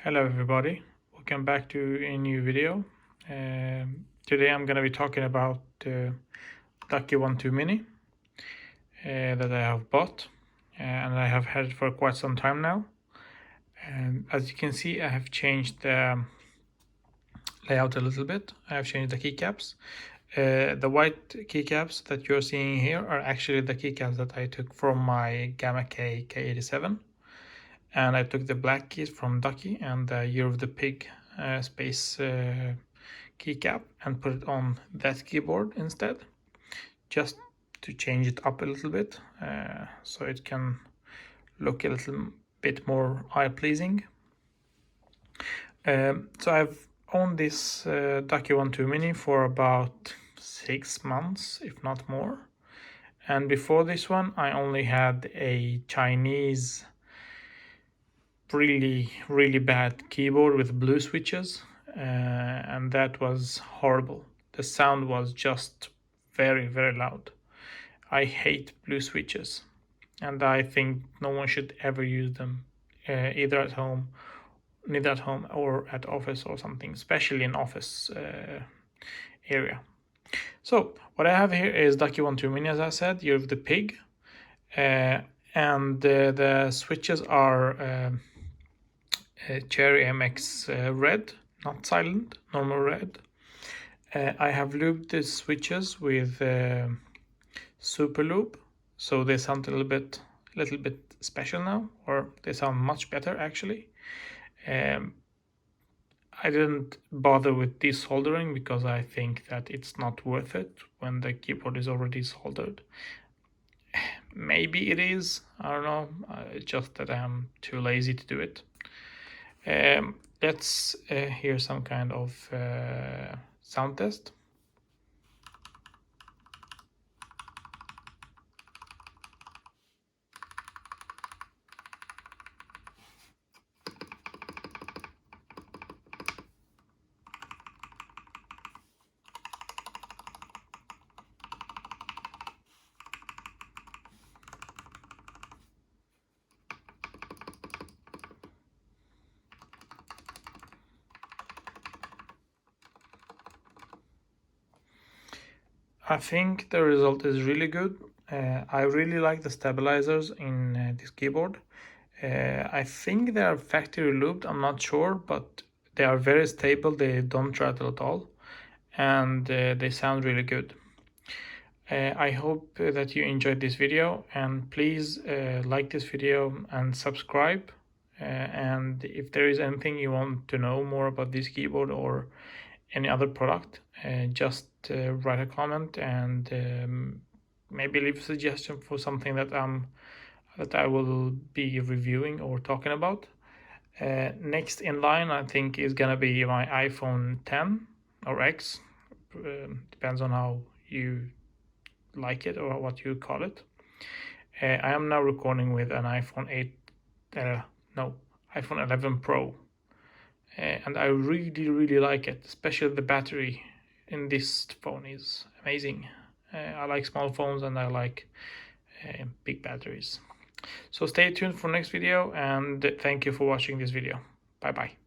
Hello everybody, welcome back to a new video. Today I'm going to be talking about Ducky 1.2 Mini that I have bought and I have had it for quite some time now. And as you can see, I have changed the layout a little bit. I have changed the keycaps. The white keycaps that you're seeing here are actually the keycaps that I took from my Gamma K K87. And I took the black keys from Ducky and the Year of the Pig space keycap and put it on that keyboard instead, just to change it up a little bit so it can look a little bit more eye-pleasing. So I've owned this Ducky 1.2 Mini for about 6 months, if not more. And before this one, I only had a Chinese really bad keyboard with blue switches, and that was horrible. The sound was just very loud. I hate blue switches, and I think no one should ever use them, neither at home or at office or something, especially in office area. So what I have here is Ducky 1.2 Mini, as I said, Year of the Pig, and the switches are Cherry MX red, not silent, normal red. I have lubed the switches with super lube, so they sound a little bit special now, or they sound much better actually. I didn't bother with desoldering because I think that it's not worth it when the keyboard is already soldered. Maybe it is, I don't know, it's just that I'm too lazy to do it. Let's hear some kind of sound test. I think the result is really good. I really like the stabilizers in this keyboard. I think they are factory lubed, I'm not sure, but they are very stable, they don't rattle at all, and they sound really good. I hope that you enjoyed this video, and please like this video and subscribe. And if there is anything you want to know more about this keyboard or any other product, just write a comment and maybe leave a suggestion for something that I will be reviewing or talking about. Next in line, I think, is gonna be my iPhone 10 or X, depends on how you like it or what you call it. I am now recording with an iPhone 11 Pro, and I really like it, especially the battery in this phone is amazing. I like small phones and I like big batteries. So stay tuned for next video, and thank you for watching this video. Bye bye.